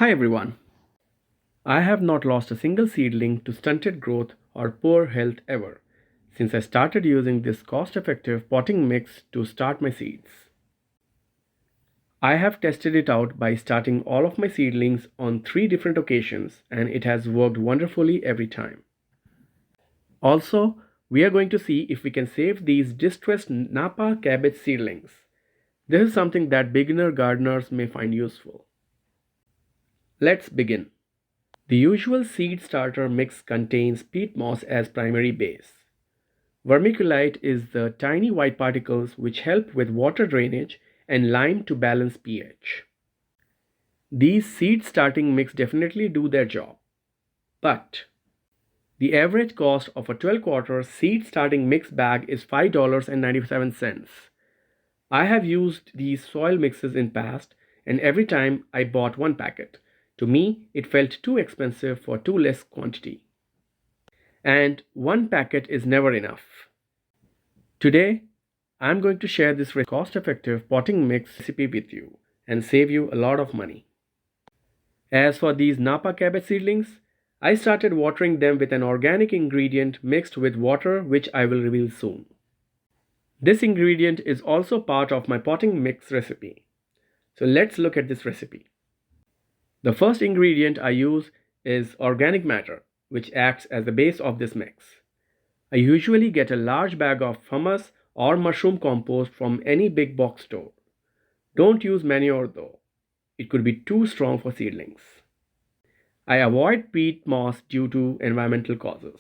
Hi everyone. I have not lost a single seedling to stunted growth or poor health ever since I started using this cost effective potting mix to start my seeds. I have tested it out by starting all of my seedlings on 3 different occasions and it has worked wonderfully every time. Also, we are going to see if we can save these distressed Napa cabbage seedlings. This is something that beginner gardeners may find useful. Let's begin. The usual seed starter mix contains peat moss as primary base. Vermiculite is the tiny white particles which help with water drainage and lime to balance pH. These seed starting mix definitely do their job. But the average cost of a 12 quarter seed starting mix bag is $5.97. I have used these soil mixes in past and every time I bought one packet. To me, it felt too expensive for too less quantity. And one packet is never enough. Today, I'm going to share this cost effective potting mix recipe with you and save you a lot of money. As for these Napa cabbage seedlings, I started watering them with an organic ingredient mixed with water, which I will reveal soon. This ingredient is also part of my potting mix recipe. So let's look at this recipe. The first ingredient I use is organic matter, which acts as the base of this mix. I usually get a large bag of humus or mushroom compost from any big box store. Don't use manure though, it could be too strong for seedlings. I avoid peat moss due to environmental causes.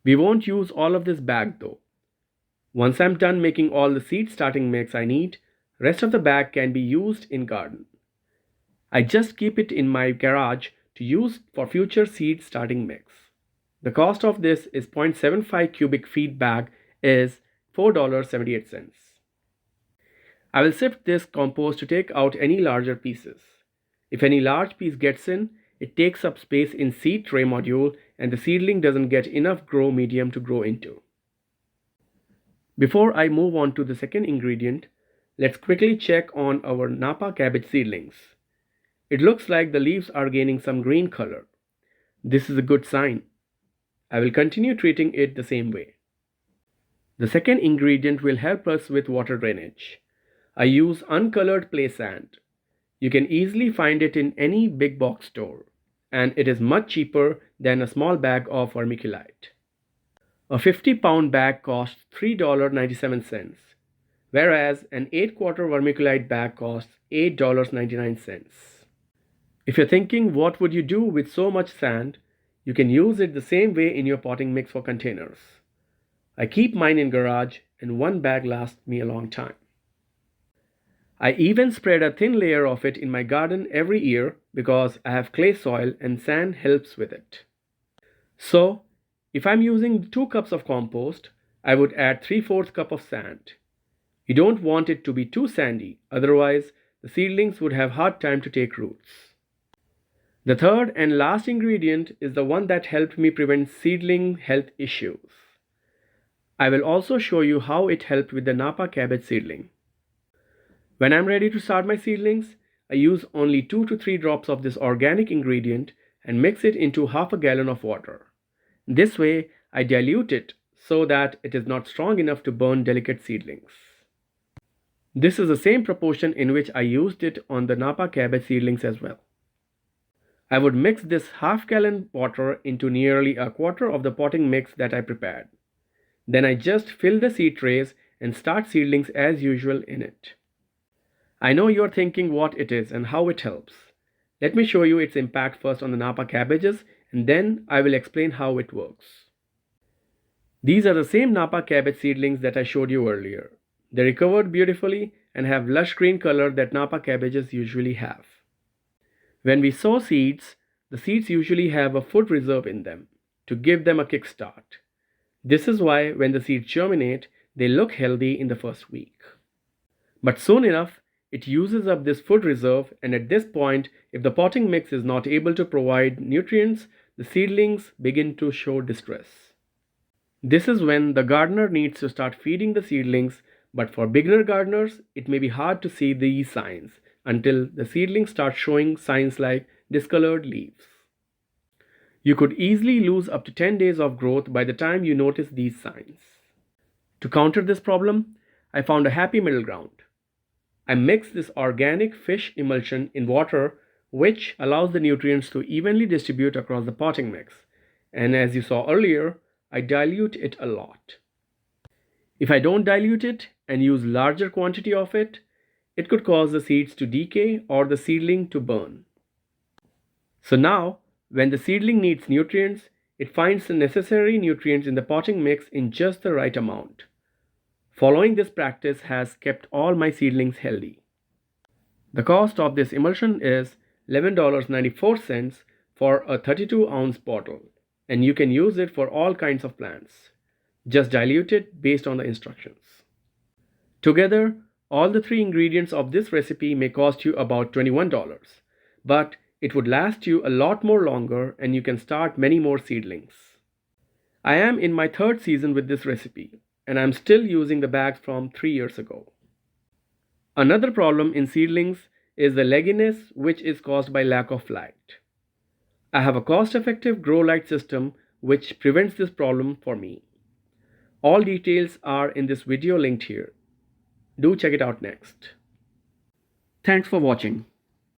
We won't use all of this bag though. Once I'm done making all the seed starting mix I need, rest of the bag can be used in garden. I just keep it in my garage to use for future seed starting mix. The cost of this is 0.75 cubic feet bag is $4.78. I will sift this compost to take out any larger pieces. If any large piece gets in, it takes up space in seed tray module and the seedling doesn't get enough grow medium to grow into. Before I move on to the second ingredient, let's quickly check on our Napa cabbage seedlings. It looks like the leaves are gaining some green color. This is a good sign. I will continue treating it the same way. The second ingredient will help us with water drainage. I use uncolored play sand. You can easily find it in any big box store, and it is much cheaper than a small bag of vermiculite. A 50-pound bag costs $3.97, whereas an 8-quarter vermiculite bag costs $8.99. If you're thinking what would you do with so much sand, you can use it the same way in your potting mix for containers. I keep mine in garage and one bag lasts me a long time. I even spread a thin layer of it in my garden every year because I have clay soil and sand helps with it. So, if I'm using 2 cups of compost, I would add 3/4 cup of sand. You don't want it to be too sandy, otherwise the seedlings would have hard time to take roots. The third and last ingredient is the one that helped me prevent seedling health issues. I will also show you how it helped with the Napa cabbage seedling. When I'm ready to start my seedlings, I use only 2 to 3 drops of this organic ingredient and mix it into half a gallon of water. This way, I dilute it so that it is not strong enough to burn delicate seedlings. This is the same proportion in which I used it on the Napa cabbage seedlings as well. I would mix this half-gallon water into nearly a quarter of the potting mix that I prepared. Then I just fill the seed trays and start seedlings as usual in it. I know you're thinking what it is and how it helps. Let me show you its impact first on the Napa cabbages and then I will explain how it works. These are the same Napa cabbage seedlings that I showed you earlier. They recovered beautifully and have lush green color that Napa cabbages usually have. When we sow seeds, the seeds usually have a food reserve in them to give them a kickstart. This is why when the seeds germinate, they look healthy in the first week. But soon enough, it uses up this food reserve and at this point, if the potting mix is not able to provide nutrients, the seedlings begin to show distress. This is when the gardener needs to start feeding the seedlings, but for beginner gardeners, it may be hard to see these signs, until the seedling starts showing signs like discolored leaves. You could easily lose up to 10 days of growth by the time you notice these signs. To counter this problem, I found a happy middle ground. I mixed this organic fish emulsion in water, which allows the nutrients to evenly distribute across the potting mix. And as you saw earlier, I dilute it a lot. If I don't dilute it and use larger quantity of it, it could cause the seeds to decay or the seedling to burn. So now, when the seedling needs nutrients, it finds the necessary nutrients in the potting mix in just the right amount. Following this practice has kept all my seedlings healthy. The cost of this emulsion is $11.94 for a 32-ounce bottle, and you can use it for all kinds of plants. Just dilute it based on the instructions. Together, all the three ingredients of this recipe may cost you about $21, but it would last you a lot more longer and you can start many more seedlings. I am in my third season with this recipe, and I'm still using the bags from 3 years ago. Another problem in seedlings is the legginess, which is caused by lack of light. I have a cost-effective grow light system which prevents this problem for me. All details are in this video linked here. Do check it out next. Thanks for watching.